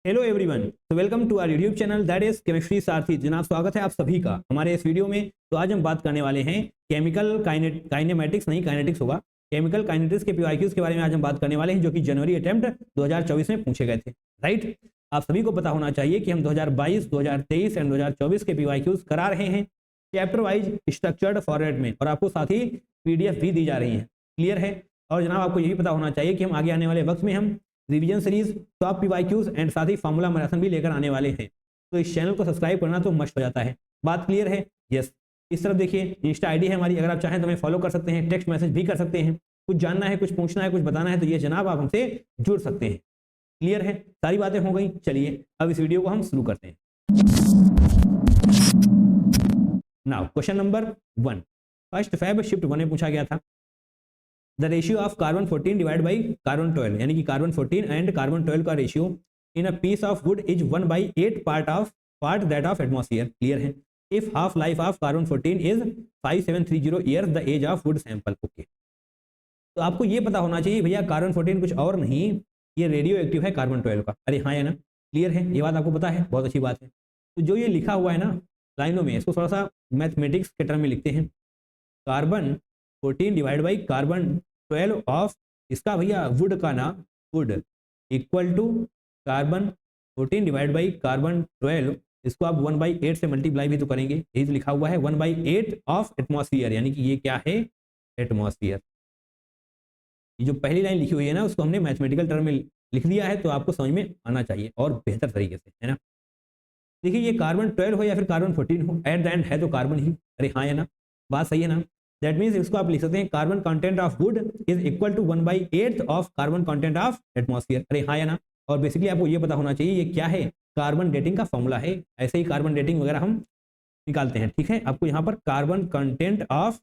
Hello everyone, तो welcome to our YouTube channel that is chemistry Sarathi. जनाब, स्वागत है आप सभी का हमारे इस वीडियो में। तो आज हम बात करने वाले हैं केमिकल काइनेमेटिक्स, नहीं काइनेटिक्स होगा, केमिकल काइनेटिक्स के पीवाईक्यूज के बारे में आज हम बात करने वाले हैं, जो कि जनवरी अटेम्प्ट 2024 में पूछे गए थे। राइट, आप सभी को पता होना चाहिए कि हम 2022, 2023 एंड 2024 के पीवाईक्यूज करा रहे हैं चैप्टर वाइज स्ट्रक्चर्ड फॉर्मेट में, और आपको साथ ही पीडीएफ भी दी जा रही है। क्लियर है। और जनाब, आपको ये भी पता होना चाहिए कि हम आगे आने वाले वक्त में हम revision series, top PYQs and साथ ही फार्मूला मैराथन भी लेकर आने वाले हैं। तो इस चैनल को सब्सक्राइब करना तो मस्ट हो जाता है। बात क्लियर है? यस। इस तरफ देखिए, इंस्टा आईडी है हमारी, अगर आप चाहें तो हमें फॉलो कर सकते हैं, टेक्स्ट मैसेज भी कर सकते हैं। कुछ जानना है, कुछ पूछना है, कुछ बताना है तो ये जनाब आप हमसे जुड़ सकते हैं। क्लियर है? सारी बातें हो गई। चलिए अब इस वीडियो को हम शुरू करते हैं। Now question number 1, first Feb shift 1 में पूछा गया था। The ratio of carbon 14 divide by carbon 12, यानी कि कार्बन 14 एंड कार्बन 12 का ratio in a piece of wood is 1/8 part that of atmosphere. Clear है। If half life of carbon 14 is 5730 years, the age of wood sample. Okay, तो आपको ये पता होना चाहिए भैया, कार्बन 14 कुछ और नहीं, ये रेडियो एक्टिव है कार्बन 12 का। अरे हाँ या ना? क्लियर है, ये बात आपको पता है, बहुत अच्छी बात है। तो जो ये लिखा हुआ है ना लाइनों में, इसको थोड़ा सा मैथमेटिक्स के टर्म में लिखते हैं। Carbon 14 divide by carbon 12 of, इसका भैया वुड का ना, wood equal to carbon 14 divide by carbon 12, इसको आप 1/8 से मल्टीप्लाई भी तो करेंगे। यही तो लिखा हुआ है 1/8 ऑफ एटमॉस्फियर, यानी कि ये क्या है? एटमॉस्फियर। ये जो पहली लाइन लिखी हुई है ना, उसको हमने मैथमेटिकल टर्म में लिख दिया है, तो आपको समझ में आना चाहिए और बेहतर तरीके से, है ना। देखिए, ये कार्बन 12 हो या फिर कार्बन 14 हो, एट द एंड है तो कार्बन ही। अरे हाँ या ना? बात सही है ना? दैट मीन्स इसको आप लिख सकते हैं carbon content of wood is equal to 1/8 of carbon content of atmosphere. अरे हाँ या ना? और बेसिकली आपको ये पता होना चाहिए ये क्या है, कार्बन डेटिंग का फॉर्मूला है। ऐसे ही कार्बन डेटिंग वगैरह हम निकालते हैं। ठीक है, आपको यहाँ पर कार्बन कंटेंट ऑफ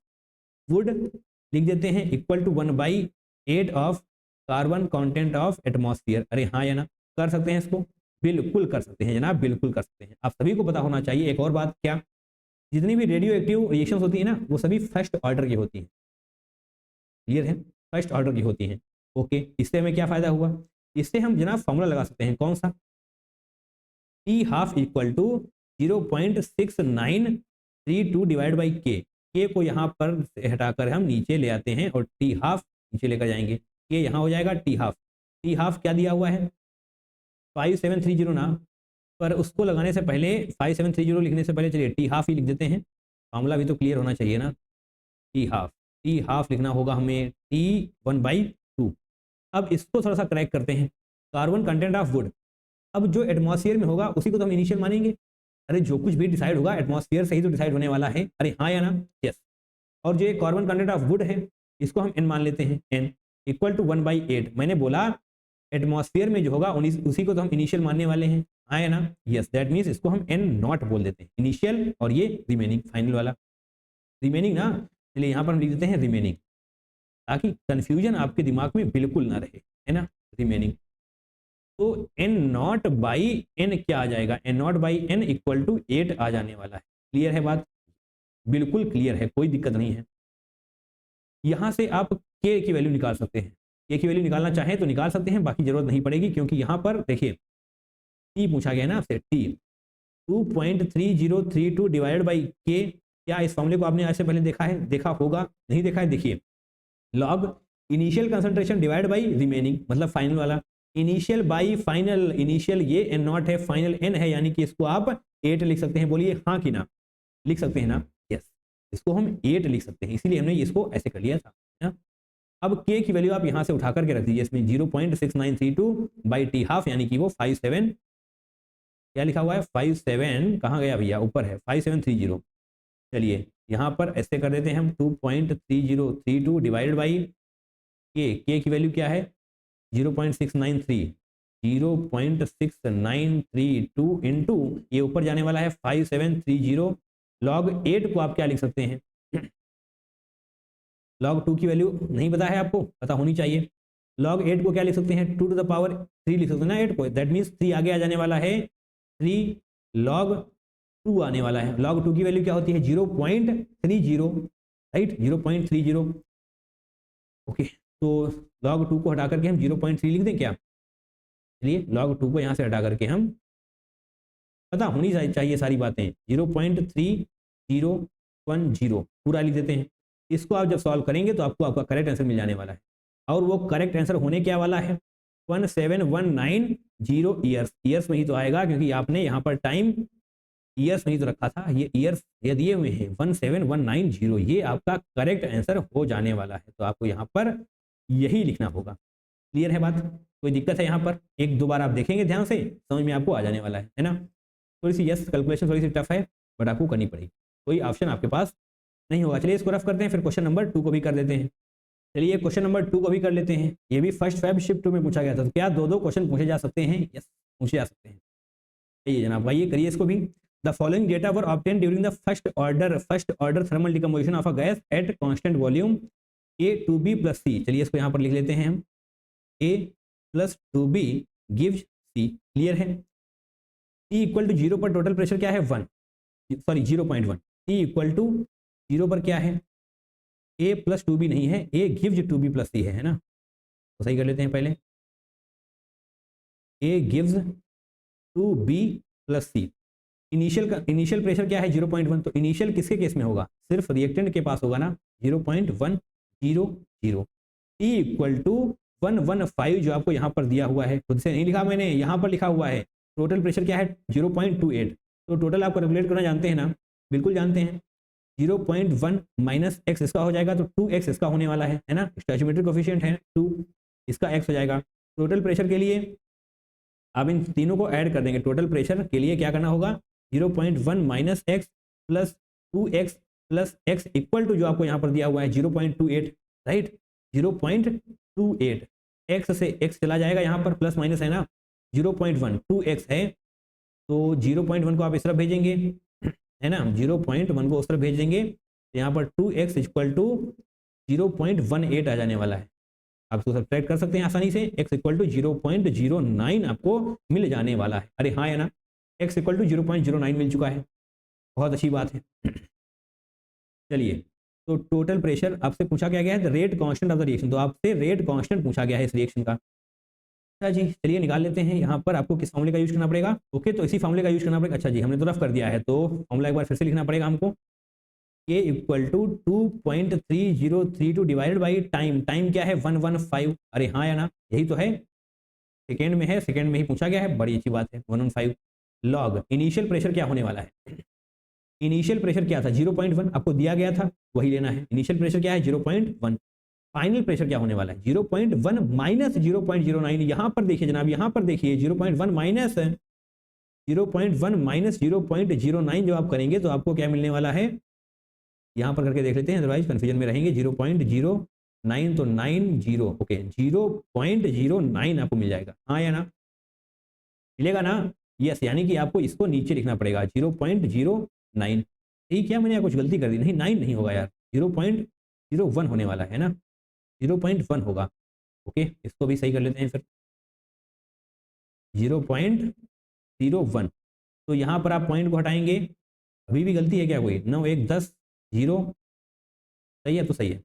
वुड लिख देते हैं equal to 1/8 of carbon content of atmosphere. अरे हाँ या ना? कर सकते हैं इसको? बिल्कुल कर सकते हैं जनाब, बिल्कुल कर सकते हैं। आप सभी को पता होना चाहिए एक और बात, क्या? जितनी भी रेडियो एक्टिव रिएक्शंस होती है ना, वो सभी फर्स्ट ऑर्डर की होती हैं। क्लियर है? फर्स्ट ऑर्डर की होती हैं। ओके, इससे हमें क्या फायदा हुआ? इससे हम जनाब फॉर्मूला लगा सकते हैं। कौन सा? T half equal to 0.6932 divide by K. K को यहाँ पर हटाकर हम नीचे ले आते हैं और टी हाफ नीचे लेकर जाएंगे। के यहाँ हो जाएगा टी हाफ। टी हाफ क्या दिया हुआ है? 5730 ना, पर उसको लगाने से पहले 5730 लिखने से पहले चलिए टी हाफ ही लिख देते हैं। मामला भी तो क्लियर होना चाहिए ना। टी हाफ लिखना होगा हमें T1/2। अब इसको थोड़ा सा क्रैक करते हैं। कार्बन कंटेंट ऑफ वुड, अब जो एटमॉस्फेयर में होगा उसी को तो हम इनिशियल मानेंगे। अरे जो कुछ भी डिसाइड होगा एटमॉस्फेयर से ही तो डिसाइड होने वाला है। अरे हाँ या ना? यस। और जो कार्बन कंटेंट ऑफ वुड है, इसको हम एन मान लेते हैं, एन इक्वल टू 1/8। मैंने बोला एटमॉस्फेयर में जो होगा उसी को तो हम इनिशियल मानने वाले हैं। हाँ या ना? यस। दैट मीन्स इसको हम एन नॉट बोल देते हैं, इनिशियल और ये रिमेनिंग, फाइनल वाला रिमेनिंग ना। चलिए यहाँ पर हम लिख देते हैं रिमेनिंग, ताकि कंफ्यूजन आपके दिमाग में बिल्कुल ना रहे, है ना। रिमेनिंग, तो एन नॉट बाई एन क्या आ जाएगा? N naught by N equal to 8 आ जाने वाला है। क्लियर है बात? बिल्कुल क्लियर है, कोई दिक्कत नहीं है। यहाँ से आप के की वैल्यू निकाल सकते हैं। के की वैल्यू निकालना चाहें तो निकाल सकते हैं, बाकी जरूरत नहीं पड़ेगी, क्योंकि यहाँ पर देखिए टी पूछा गया है ना आपसे। टी 2.3032 डिवाइड बाई के। क्या इस फॉर्मूले को आपने आज से पहले देखा है? देखा होगा, नहीं देखा है? देखिए, log initial concentration divide by remaining, मतलब फाइनल वाला। इनिशियल बाई फाइनल, इनिशियल ये एन नॉट है, फाइनल एन है, यानी कि इसको आप 8 लिख सकते हैं। बोलिए हाँ कि ना? लिख सकते हैं ना? यस, इसको हम 8 लिख सकते हैं, इसीलिए हमने इसको ऐसे कर लिया था ना? अब के की वैल्यू आप यहां से उठा करके रख दीजिए इसमें 0.6932 बाई टी हाफ, यानी कि वो 57, क्या लिखा हुआ है? 57 कहाँ गया भैया? ऊपर है 5730। चलिए यहाँ पर ऐसे कर देते हैं हम 2.3032 डिवाइडेड बाई के की वैल्यू क्या है? 0.693, 0.692 इंटू ये ऊपर जाने वाला है 5730। लॉग 8 को आप क्या लिख सकते हैं? लॉग 2 की वैल्यू नहीं पता है आपको? पता होनी चाहिए। लॉग 8 को क्या लिख सकते हैं? 2 टू द पावर 3 लिख सकते हैं ना 8 को। दैट मीन्स 3 आगे आ जाने वाला है, 3 लॉग 2 आने वाला है। लॉग 2 की वैल्यू क्या होती है? 0.30, राइट, 0.30। ओके, तो लॉग 2 को हटा करके हम 0.3 लिख दें क्या? चलिए log 2 को यहाँ से हटा करके हम, पता होनी चाहिए सारी बातें, 0.3010 पूरा लिख देते हैं। इसको आप जब सॉल्व करेंगे तो आपको आपका करेक्ट आंसर मिल जाने वाला है, और वो करेक्ट आंसर होने क्या वाला है, 17,190 ईयर्स में ही तो आएगा, क्योंकि आपने यहाँ पर टाइम ईयर्स में ही तो रखा था, ये ईयर्स ये दिए हुए हैं 17,190, ये आपका करेक्ट आंसर हो जाने वाला है। तो आपको यहाँ पर यही लिखना होगा। क्लियर है बात? कोई दिक्कत है यहाँ पर? एक दो बार आप देखेंगे ध्यान से, समझ में आपको आ जाने वाला है ना। थोड़ी सी यस कैलकुलेशन थोड़ी सी टफ है, बट आपको करनी पड़ेगी, कोई ऑप्शन आपके पास नहीं होगा। चलिए इसको रफ करते हैं, फिर क्वेश्चन नंबर 2 को भी कर देते हैं। चलिए क्वेश्चन नंबर 2 को भी कर लेते हैं। ये भी फर्स्ट फेब शिफ्ट 2 में पूछा गया था, तो क्या दो क्वेश्चन पूछे जा सकते हैं? यस, पूछे जा सकते हैं। ये जनाब आइए करिए इसको भी। The following data were obtain during the first order thermal decomposition of a gas at constant volume A to B plus C। चलिए इसको यहाँ पर लिख लेते हैं हम, A plus 2B gives C। Clear है? T इक्वल टू 0 पर टोटल प्रेशर क्या है? 1, सॉरी 0.1। T इक्वल टू 0 पर क्या है? A प्लस 2B नहीं है, A gives 2B plus C है ना। तो सही कर लेते हैं पहले, A gives 2B plus C। Initial pressure क्या है? 0.1। तो इनिशियल किसके केस में होगा? सिर्फ रिएक्टेंट के पास होगा ना, 0.100। T इक्वल टू 115 जो आपको यहाँ पर दिया हुआ है, खुद से नहीं लिखा मैंने, यहाँ पर लिखा हुआ है। टोटल प्रेशर क्या है? 0.28। तो टोटल आपको कैलकुलेट करना जानते हैं ना? बिल्कुल जानते हैं। 0.1 माइनस एक्स इसका हो जाएगा, तो 2x इसका होने वाला है ना। स्टोइचियोमेट्रिक कोफिशिएंट है 2, इसका x हो जाएगा। टोटल प्रेशर के लिए आप इन तीनों को ऐड कर देंगे। टोटल प्रेशर के लिए क्या करना होगा? 0.1 minus x plus 2x plus x equal to जो आपको यहाँ पर दिया हुआ है 0.28, राइट। 0.28 x से x चला जाएगा, यहाँ पर प्लस माइनस है ना। 0.1 2x है, तो 0.1 को आप इस तरफ भेजेंगे, है ना। 0.1 को उस तरफ भेज देंगे, तो यहाँ पर 2x इक्वल टू 0.18 आ जाने वाला है। आप इसको सब्ट्रैक्ट कर सकते हैं आसानी से। x इक्वल टू 0.09 आपको मिल जाने वाला है। अरे हाँ है ना, x इक्वल टू 0.09 मिल चुका है, बहुत अच्छी बात है। चलिए, तो टोटल प्रेशर आपसे पूछा क्या गया है? Rate constant of the reaction. तो आपसे रेट कांस्टेंट पूछा गया है इस रिएक्शन का। अच्छा जी, चलिए निकाल लेते हैं। यहाँ पर आपको किस फॉर्मूले का यूज करना पड़ेगा? ओके, तो इसी फॉर्मूले का यूज करना पड़ेगा। अच्छा जी, हमने तो रफ कर दिया है, तो फॉर्मूला एक बार फिर से लिखना पड़ेगा हमको। K equal to 2.3032 divided by time. Time क्या है? 115। अरे हाँ या ना, यही तो है, सेकेंड में है, सेकेंड में ही पूछा गया है, बड़ी अच्छी बात है। 115 लॉग इनिशियल प्रेशर क्या होने वाला है? इनिशियल प्रेशर क्या था? 0.1 आपको दिया गया था, वही लेना है। इनिशियल प्रेशर क्या है? 0.1। फाइनल प्रेशर क्या होने वाला है? 0.1 माइनस 0.09। यहाँ पर देखिए जनाब, यहाँ पर देखिए 0.1 माइनस 0.09 जो आप करेंगे तो आपको क्या मिलने वाला है? यहाँ पर करके देख लेते हैं, अदरवाइज कंफ्यूजन में रहेंगे। 0.09 तो 90, ओके 0.09 आपको मिल जाएगा, हाँ या ना? मिलेगा ना? यस, यानी कि आपको इसको नीचे लिखना पड़ेगा 0.09। ठीक है, मैंने कुछ गलती कर दी, नहीं 9 नहीं होगा यार, 0.01 होने वाला है ना, 0.1 होगा। ओके, इसको भी सही कर लेते हैं फिर, 0.01। तो यहाँ पर आप पॉइंट को हटाएंगे, अभी भी गलती है क्या कोई? 9 1 10 0, सही है, तो सही है।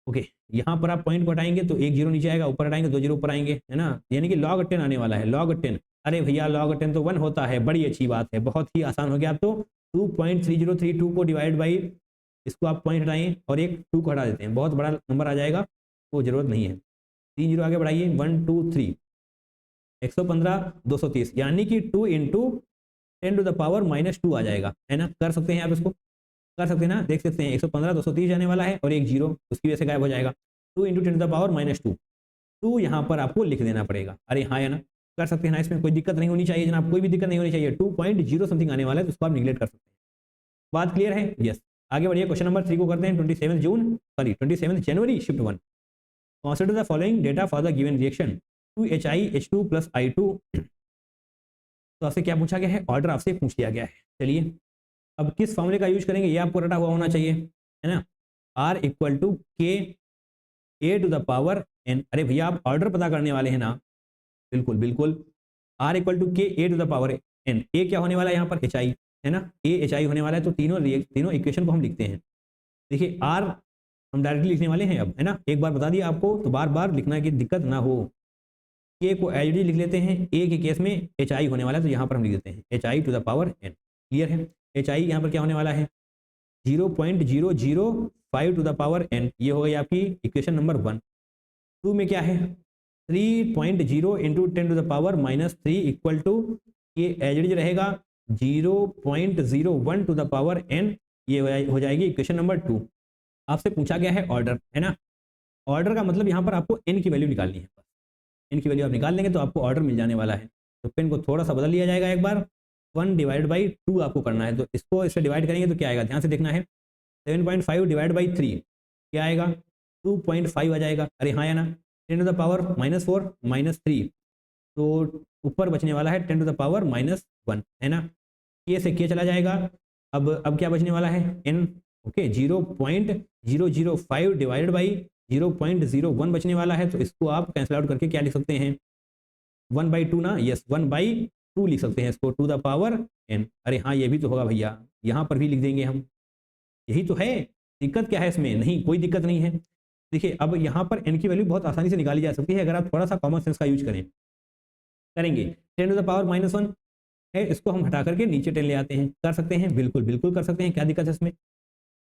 ओके, यहाँ पर आप पॉइंट को हटाएंगे तो 1 0 नीचे आएगा, ऊपर हटाएंगे 2 0 ऊपर आएंगे, है ना। यानी कि log 10 आने वाला है, log 10। अरे भैया log 10 तो 1 होता है, बड़ी अच्छी बात है, बहुत ही आसान हो गया। आप तो 2.3032 को डिवाइड बाई, इसको आप पॉइंट हटाएं और एक 2 को हटा देते हैं, बहुत बड़ा नंबर आ जाएगा, वो जरूरत नहीं है। 3 0 आगे बढ़ाइए, 1 2 3, 115 230, यानी कि 2 इंटू 10 टू द पावर -2 आ जाएगा, है ना। कर सकते हैं आप इसको, कर सकते हैं ना, देख सकते हैं 115 230 जाने वाला है और एक 0 उसकी वजह से गायब हो जाएगा। 2 इंटू 10 टू द पावर -2, 2 यहाँ पर आपको लिख देना पड़ेगा। अरे हाँ या ना, कर सकते हैं ना, इसमें कोई दिक्कत नहीं होनी चाहिए जनाब, कोई भी दिक्कत नहीं होनी चाहिए। 2.0 समथिंग आने वाला है, तो उसको आप निगलेक्ट कर सकते हैं। बात क्लियर है? यस, आगे बढ़िए, क्वेश्चन नंबर 3 को करते हैं। 27 जनवरी shift 1, consider the following data for the given reaction 2HiH2 + I2। तो आपसे क्या पूछा गया है? ऑर्डर आपसे पूछ लिया गया है। चलिए, अब किस फॉर्मूले का यूज करेंगे, ये आपको रटा हुआ होना चाहिए, है ना। R equal to K A to the power N। अरे भैया, आप ऑर्डर पता करने वाले हैं ना, बिल्कुल बिल्कुल। R equal to K A to the power N। A क्या होने वाला है यहाँ पर? HI, है ना, A HI होने वाला है। तो तीनों इक्वेशन को हम लिखते हैं। देखिए R हम डायरेक्टली लिखने वाले हैं अब, है ना। एक बार बता दिया आपको, तो बार बार लिखना की दिक्कत ना हो। के को एच डी लिख लेते हैं, ए के केस में एच आई होने वाला है तो यहाँ पर हम लिख देते हैं H I to the power N. Clear है, एच आई यहाँ पर क्या होने वाला है 0.005 टू द पावर एन, ये हो गई आपकी इक्वेशन नंबर 1। 2 में क्या है 3.0 into 10 to the power -3 equal to ये एच रहेगा 0.01 टू द पावर एन, ये हो जाएगी इक्वेशन नंबर 2। आपसे पूछा गया है ऑर्डर, है ना, ऑर्डर का मतलब यहाँ पर आपको एन की वैल्यू निकालनी है, बस एन की वैल्यू आप निकाल लेंगे तो आपको ऑर्डर मिल जाने वाला है। तो पेन को थोड़ा सा बदल लिया जाएगा, एक बार 1 डिवाइड बाई 2 आपको करना है, तो इसको इससे डिवाइड करेंगे तो क्या आएगा, ध्यान से देखना है 7.5 डिवाइड बाई 3 क्या आएगा 2.5 आ जाएगा। अरे हाँ या ना, 10 टू द पावर -4 -3 तो ऊपर बचने वाला है 10 टू द पावर -1, है ना, के से के चला जाएगा। अब क्या बचने वाला है एन, ओके 0.005 डिवाइडेड बाई 0.01 बचने वाला है, तो इसको आप कैंसिल आउट करके क्या लिख सकते हैं 1/2 ना, यस 1/2 लिख सकते हैं इसको टू द पावर एन। अरे हाँ ये भी तो होगा भैया, यहाँ पर भी लिख देंगे हम, यही तो है, दिक्कत क्या है इसमें, नहीं कोई दिक्कत नहीं है। देखिए अब यहाँ पर एन की वैल्यू बहुत आसानी से निकाली जा सकती है अगर आप थोड़ा सा कॉमन सेंस का यूज करेंगे। 10 टू द पावर -1 है, इसको हम हटा करके नीचे 10 ले आते हैं, कर सकते हैं, बिल्कुल बिल्कुल कर सकते हैं, क्या दिक्कत है इसमें।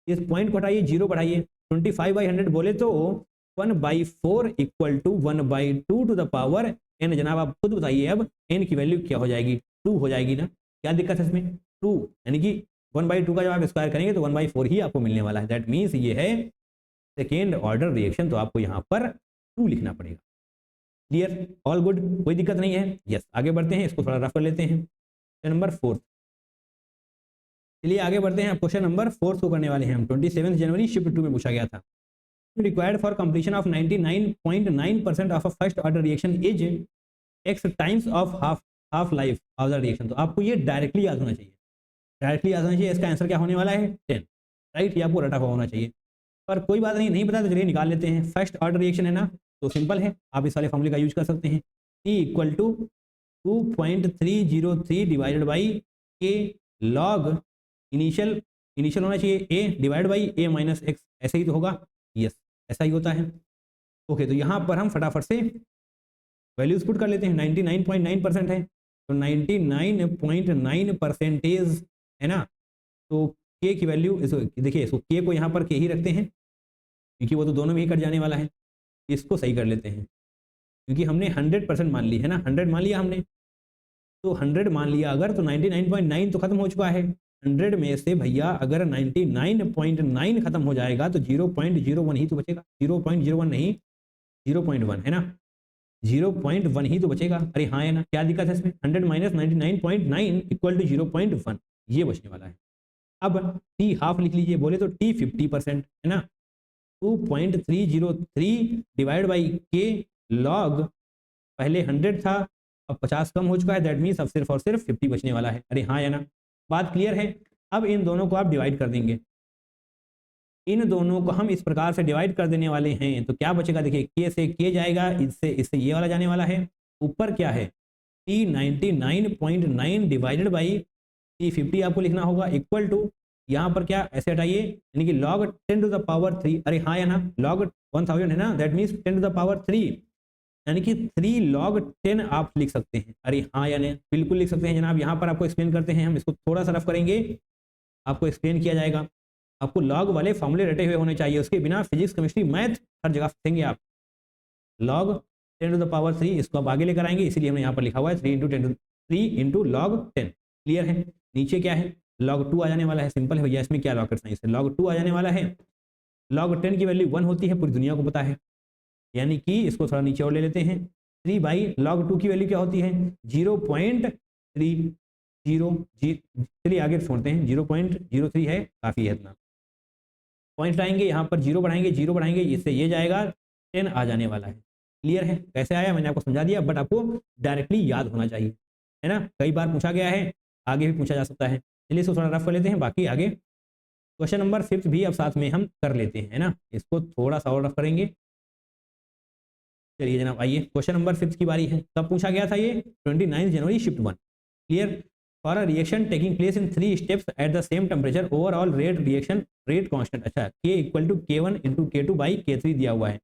इस पॉइंट को हटाइए, 0 बढ़ाइए, 25/100 बोले तो 1/4 equal to 1/2 to the power N. जनाब आप खुद बताइए अब एन की वैल्यू क्या हो जाएगी, 2 हो जाएगी ना, क्या दिक्कत है इसमें 2, यानी कि 1/2 का जब आप स्क्वायर करेंगे तो 1/4 ही आपको मिलने वाला है। दैट मीन्स ये है सेकेंड ऑर्डर रिएक्शन, तो आपको यहाँ पर 2 लिखना पड़ेगा। क्लियर, ऑल गुड, कोई दिक्कत नहीं है। यस आगे बढ़ते हैं, इसको थोड़ा रफ कर लेते हैं। क्वेश्चन नंबर 4, चलिए आगे बढ़ते हैं। क्वेश्चन नंबर 4 को करने वाले हैं हम। 27 जनवरी शिफ्ट 2 में पूछा गया था, required for completion of 99.9% of a first order reaction is x times of half life of the reaction. तो आपको ये डायरेक्टली याद होना चाहिए, डायरेक्टली याद होना चाहिए। इसका आंसर क्या होने वाला है 10, राइट, ये आपको रटा हुआ होना चाहिए, पर कोई बात नहीं, नहीं पता तो चलिए निकाल लेते हैं। फर्स्ट ऑर्डर रिएक्शन है ना, तो सिंपल है, आप इस वाले फॉर्मूले का यूज कर सकते हैं। T equal to 2.303 divided by K log initial होना चाहिए a divide by a minus x, ऐसे ही तो होगा, यस ऐसा ही होता है। ओके तो यहाँ पर हम फटाफट से वैल्यूज पुट कर लेते हैं। 99.9% है तो 99.9% है ना, तो k की वैल्यू देखिए, इसको k को यहाँ पर k ही रखते हैं क्योंकि वो तो दोनों में ही कट जाने वाला है। इसको सही कर लेते हैं क्योंकि हमने 100% मान ली है ना, 100 मान लिया हमने, तो 100 मान लिया अगर, तो 99.9 तो खत्म हो चुका है। 100 में से भैया अगर 99.9 खत्म हो जाएगा तो 0.01 ही तो बचेगा, 0.01 नहीं 0.1 है ना, 0.1 ही तो बचेगा। अरे हाँ है ना, क्या दिक्कत है इसमें, 100 माइनस 99.9 इक्वल टू 0.1, ये बचने वाला है। अब टी हाफ लिख लीजिए, बोले तो टी 50% है ना, 2.303 डिवाइड बाई के लॉग, पहले 100 था अब 50 कम हो चुका है, दैट मीन्स अब सिर्फ और सिर्फ 50 बचने वाला है। अरे हाँ या ना, बात क्लियर है। अब इन दोनों को आप डिवाइड कर देंगे, इन दोनों को हम इस प्रकार से डिवाइड कर देने वाले हैं, तो क्या बचेगा, देखिए के से के जाएगा, इससे इससे ये वाला जाने वाला है, ऊपर क्या है टी 99.9 डिवाइडेड बाई टी 50 आपको लिखना होगा इक्वल टू, यहाँ पर क्या ऐसे हटाइए, यानी कि लॉग 10 टू द पावर 3, अरे हाँ या ना, लॉग 1000 है ना, that means 10 to the power 3, यानी कि 3 log 10 आप लिख सकते हैं। अरे हाँ या नहीं, बिल्कुल लिख सकते हैं जनाब। यहाँ पर आपको एक्सप्लेन करते हैं, हम इसको थोड़ा सा रफ करेंगे, आपको एक्सप्लेन किया जाएगा। आपको लॉग वाले फॉर्मूले रटे हुए होने चाहिए, उसके बिना फिजिक्स केमिस्ट्री मैथ हर जगह सीखेंगे आप। लॉग 10 टू द पावर 3 इसको आप आगे लेकर आएंगे, इसीलिए हमने यहाँ पर लिखा हुआ है 3 इंटू log 10। क्लियर है, नीचे क्या है log 2 आ जाने वाला है, सिंपल है भैया, इसमें क्या रॉकेट साइंस है, log 2 आ जाने वाला है। log 10 की वैल्यू 1 होती है, पूरी दुनिया को पता है, यानी कि इसको थोड़ा नीचे और ले लेते हैं। 3 बाई log 2 की वैल्यू क्या होती है 0.30, चलिए आगे छोड़ते हैं, 0.03 है, काफ़ी है इतना। पॉइंट आएंगे यहाँ पर, 0 बढ़ाएंगे, 0 बढ़ाएंगे, इससे ये जाएगा 10 आ जाने वाला है। क्लियर है, कैसे आया मैंने आपको समझा दिया, बट आपको डायरेक्टली याद होना चाहिए, है ना, कई बार पूछा गया है, आगे भी पूछा जा सकता है। चलिए इसको थोड़ा रफ कर लेते हैं, बाकी आगे क्वेश्चन नंबर 5 भी अब साथ में हम कर लेते हैं, है ना, इसको थोड़ा सा और रफ करेंगे। चलिए जनाब आइए, क्वेश्चन नंबर 5 की बारी है। कब पूछा गया था ये 29 जनवरी shift 1। Clear, for a reaction taking place in 3 steps at the same temperature, overall rate reaction rate constant, अच्छा K equal to K1 into K2 by K3 दिया हुआ है।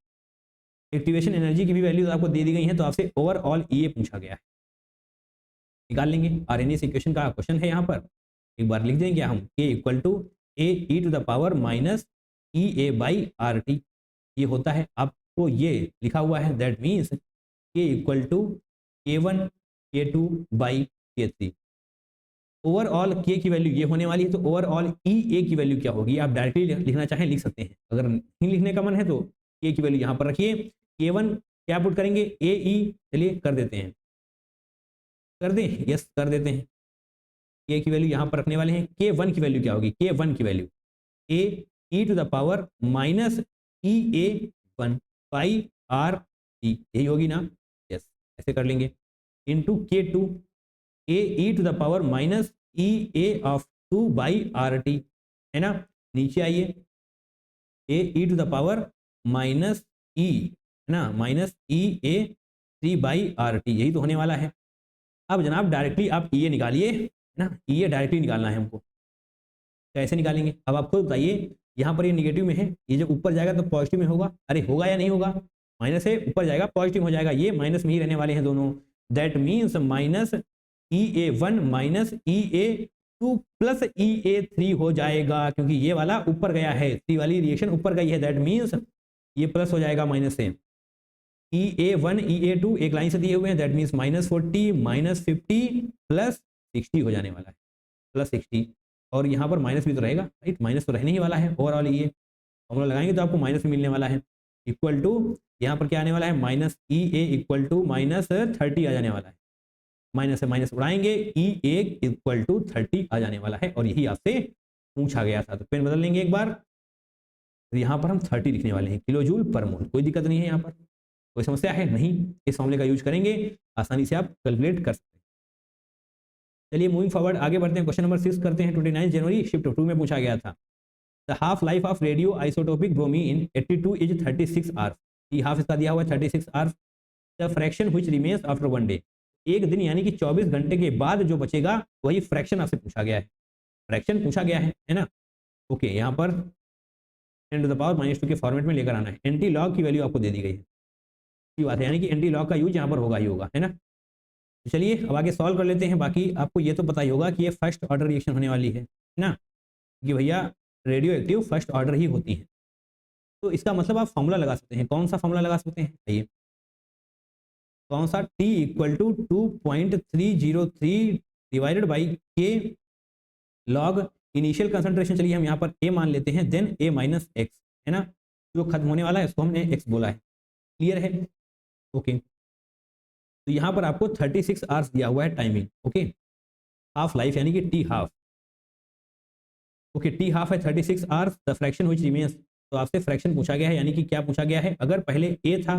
एक्टिवेशन एनर्जी की भी वैल्यूज आपको दे दी गई हैं, तो आपसे ओवरऑल ई पूछा गया है, निकाल लेंगे। आरएनएस इक्वेशन का क्वेश्चन है यहाँ पर, एक बार लिख देंगे हम K equal to A E to the power minus E A by R T, ये होता है आपको ये लिखा हुआ है, that means K equal to K one K two by K three. Overall K की वैल्यू ये होने वाली है, तो ओवरऑल ई ए की वैल्यू क्या होगी, आप डायरेक्टली लिखना चाहें लिख सकते हैं, अगर नहीं लिखने का मन है तो के की वैल्यू यहाँ पर रखिए। के वन क्या पुट करेंगे, ए ई, चलिए कर देते हैं, कर दें, यस कर देते हैं। के की वैल्यू यहाँ पर रखने वाले हैं, के वन की वैल्यू क्या होगी, के वन की value A E to the power minus E A one by R T, यही होगी ना, यस ऐसे कर लेंगे, into K two A E to the power minus E A of two by R T, है ना। नीचे आइए, A E to the power minus E, है ना, minus E A three by R T, यही तो होने वाला है। अब जनाब डायरेक्टली आप ई ए निकालिए ना, ई ए डायरेक्टली निकालना है हमको, कैसे निकालेंगे अब आप खुद बताइए। यहाँ पर ये निगेटिव में है, ये जब ऊपर जाएगा तो पॉजिटिव में होगा, अरे होगा या नहीं होगा, माइनस से ऊपर जाएगा पॉजिटिव हो जाएगा, ये माइनस में ही रहने वाले हैं दोनों, that means minus E A one minus E A two plus E A three हो जाएगा, क्योंकि ये वाला ऊपर गया है, थ्री वाली रिएक्शन ऊपर गई है, दैट मीन्स ये प्लस हो जाएगा माइनस से, ई A one E A to एक लाइन से दिए हुए हैं, that means minus 40 minus 50 plus 60 हो जाने वाला है, प्लस 60, और यहाँ पर माइनस भी तो रहेगा, राइट, माइनस तो रहने ही वाला है, ओवरऑल ये फॉर्मूला लगाएंगे तो आपको माइनस भी मिलने वाला है, इक्वल टू यहाँ पर क्या आने वाला है, minus E A equal to minus 30 आ जाने वाला है, माइनस से माइनस उड़ाएंगे, ई ए इक्वल टू 30 आ जाने वाला है, और यही आपसे पूछा गया था। तो पेन बदल लेंगे एक बार, तो यहाँ पर हम 30 लिखने वाले हैं, किलो जूल पर मोल, कोई दिक्कत नहीं है, यहाँ पर कोई समस्या है नहीं, इस फॉर्मूले का यूज करेंगे, आसानी से आप कैलकुलेट कर सकते हैं। चलिए मूविंग फॉरवर्ड आगे बढ़ते हैं, क्वेश्चन नंबर 6 करते हैं। 29 जनवरी शिफ्ट 2 में पूछा गया था, the half life of radio isotopic bromine 82 is 36 hours, ये हाफ इसका दिया हुआ है 36 hours, the fraction which remains after one day, एक दिन यानी कि 24 घंटे के बाद जो बचेगा वही फ्रैक्शन आपसे पूछा गया है, फ्रैक्शन पूछा गया है ना। ओके, यहाँ पर 10 टू द पावर -2 के फॉर्मेट में लेकर आना है, एंटी लॉग की वैल्यू आपको दे दी गई है, ये बात है, यानी कि एंटी लॉग का यूज यहाँ पर होगा ही होगा, है ना। तो चलिए अब आगे सॉल्व कर लेते हैं, बाकी आपको ये तो पता ही होगा कि ये फर्स्ट ऑर्डर रिएक्शन होने वाली है ना, कि भैया रेडियो एक्टिव फर्स्ट ऑर्डर ही होती है। तो इसका मतलब आप फॉर्मूला लगा सकते हैं, कौन सा फॉर्मूला लगा सकते हैं, आइए, कौन सा, T equal to 2.303 divided by K log initial concentration, चलिए हम यहाँ पर A मान लेते हैं, देन A माइनस एक्स, है ना, जो खत्म होने वाला है उसको हमने x बोला है, क्लियर है। ओके, तो यहाँ पर आपको 36 आवर्स दिया हुआ है टाइमिंग, ओके, हाफ लाइफ यानी कि T half, okay, T half है 36 hours, the fraction which remains, तो आपसे फ्रैक्शन पूछा गया है, यानी कि क्या पूछा गया है, अगर पहले ए था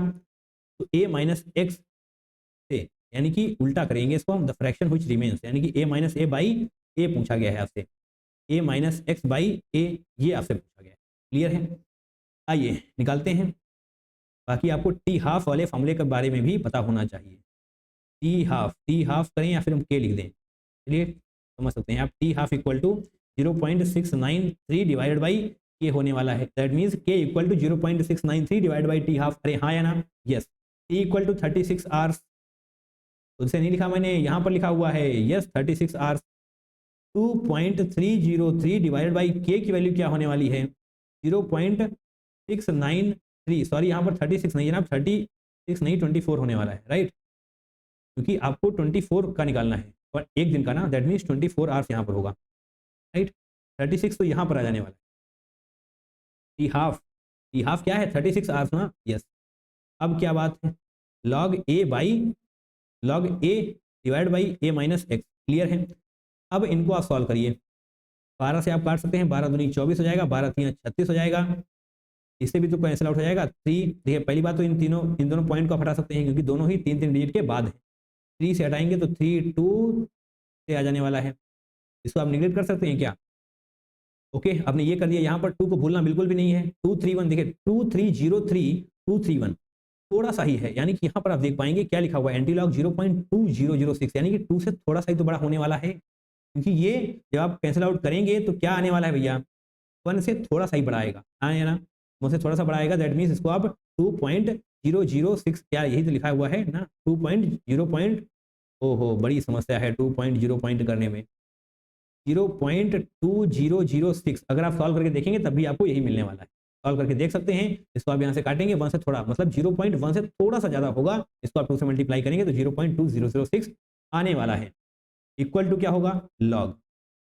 तो ए माइनस एक्स से, यानी कि उल्टा करेंगे इसको हम, द फ्रैक्शन व्हिच रिमेन्स यानी कि ए माइनस ए बाई ए पूछा गया है आपसे, ए माइनस एक्स बाई ए ये आपसे पूछा गया है, क्लियर है। आइए निकालते हैं, बाकी आपको टी हाफ वाले फॉर्मूले के बारे में भी पता होना चाहिए, टी हाफ करें या फिर हम के लिख दें, चलिए समझ सकते हैं आप, T half equal to 0.693 divided by K होने वाला है, that means K equal to 0.693 divide by T half, अरे हाँ या ना, yes, T equal to 36 hours, उनसे नहीं लिखा मैंने, यहाँ पर लिखा हुआ है, यस 36 आवर्स, 2.303 डिवाइडेड बाई के की वैल्यू क्या होने वाली है, 0.693, सॉरी यहाँ पर 36 नहीं है ना, 36 नहीं 24 होने वाला है, राइट, क्योंकि आपको 24 का निकालना है और एक दिन का ना, दैट मीन्स 24 आवर्स यहाँ पर होगा, राइट, 36 तो यहाँ पर आ जाने वाला है, टी हाफ क्या है 36 आवर्स ना, यस। अब क्या बात है, log A divide by A minus x, clear है। अब इनको आप सॉल्व करिए, 12 से आप काट सकते हैं, 12 दूनी 24 हो जाएगा, 12 3 36 हो जाएगा, इससे भी तो कैंसिल आउट हो जाएगा, 3, देखिए पहली बात तो इन दोनों पॉइंट को हटा सकते हैं क्योंकि दोनों ही 3 डिजिट के बाद है, 3 से हटाएंगे तो 3 2 से आ जाने वाला है, इसको आप निगलेक्ट कर सकते हैं क्या, ओके, आपने ये कर दिया, यहाँ पर 2 को भूलना बिल्कुल भी नहीं है, 231, देखिए 2303 231 थोड़ा सा ही है, यानी कि यहाँ पर आप देख पाएंगे क्या लिखा हुआ है, एंटीलॉग 0.2006, यानी कि 2 से थोड़ा सा ही तो बड़ा होने वाला है, क्योंकि ये जब आप कैंसिल आउट करेंगे तो क्या आने वाला है भैया, 1 से थोड़ा सा ही बड़ा आएगा, हाँ या ना, 1 से थोड़ा सा बड़ा आएगा, दैट मीन्स इसको आप 0.006 क्या यही तो लिखा हुआ है ना, 2.0 ओहो बड़ी समस्या है 2.0 पॉइंट करने में। 0.2006 अगर आप सॉल्व करके देखेंगे तब भी आपको यही मिलने वाला है। सॉल्व करके देख सकते हैं, इसको आप यहाँ से काटेंगे 1 से थोड़ा, मतलब 0.1 से थोड़ा सा ज़्यादा होगा, इसको आप 2 से मल्टीप्लाई करेंगे तो 0.2006 आने वाला है। इक्वल टू क्या होगा, लॉग।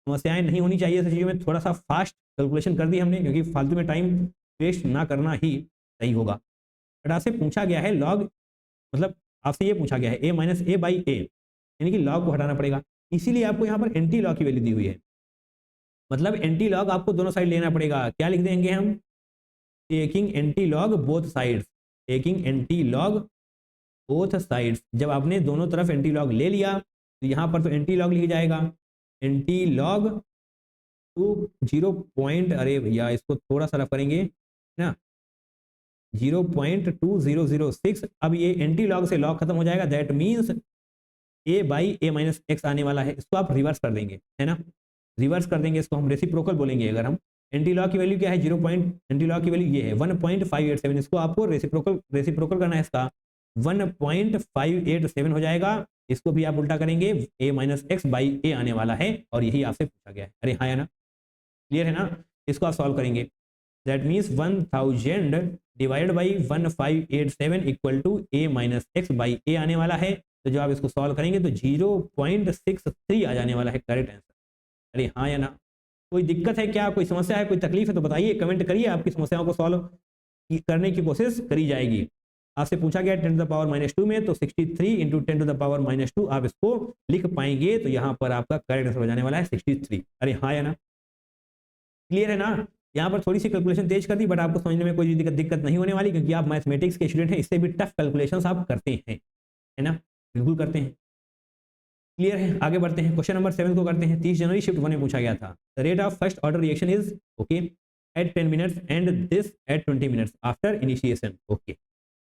समस्याएं नहीं होनी चाहिए ऐसी चीज़ों में, थोड़ा सा फास्ट कैलकुलेशन कर दी हमने क्योंकि फालतू में टाइम वेस्ट ना करना ही सही होगा। बट आपसे पूछा गया है लॉग, मतलब आपसे ये पूछा गया है a माइनस ए बाई ए, यानी कि लॉग को हटाना पड़ेगा, इसीलिए आपको यहाँ पर एंटी लॉग की वैल्यू दी हुई है। मतलब एंटी लॉग आपको दोनों साइड लेना पड़ेगा। क्या लिख देंगे हम, taking anti log both sides, taking anti log both sides. जब आपने दोनों तरफ एंटी लॉग ले लिया तो यहाँ पर तो एंटी लॉग लिखा जाएगा, एंटी लॉग 2 अरे भैया इसको थोड़ा सा रफ करेंगे ना, 0.2006। अब ये एंटी लॉग से लॉग खत्म हो जाएगा, that means a by A minus x आने वाला है। इसको आप रिवर्स कर देंगे, है ना, रिवर्स कर देंगे, इसको हम रेसिप्रोकल बोलेंगे। अगर हम एंटी लॉग की वैल्यू क्या है, एंटी लॉग की वैल्यू ये है 1.587, इसको आपको रेसिप्रोकल करना है, इसका 1.587 हो जाएगा। इसको भी आप उल्टा करेंगे, a minus x by A आने वाला है, और यही आपसे पूछा गया है। अरे हाँ है ना, क्लियर है ना। इसको आप सॉल्व करेंगे, that means 1000 divide by 1587 equal to a minus x by A आने वाला है। तो जब आप इसको सॉल्व करेंगे तो 0.63 आ जाने वाला है करेक्ट आंसर। अरे हाँ या ना, कोई दिक्कत है क्या, कोई समस्या है, कोई तकलीफ है तो बताइए, कमेंट करिए, आपकी समस्याओं को सॉल्व करने की कोशिश करी जाएगी। आपसे पूछा गया 10 टू द पावर -2 में, तो 63 इंटू 10 टू द पावर -2 आप इसको लिख पाएंगे, तो यहाँ पर आपका करेक्ट आंसर हो जाने वाला है 63। अरे हाँ या ना, क्लियर है ना। यहाँ पर थोड़ी सी कैलकुलेशन तेज कर दी, बट आपको समझने में कोई दिक्कत नहीं होने वाली, क्योंकि आप मैथमेटिक्स के स्टूडेंट हैं, इससे भी टफ कैलकुलेशंस आप करते हैं, है ना, बिल्कुल करते हैं। क्लियर है, आगे बढ़ते हैं, क्वेश्चन नंबर 7 को करते हैं। 30 जनवरी शिफ्ट 1 में पूछा गया था, the rate of first order reaction is okay at 10 minutes and this at 20 minutes after initiation. Okay,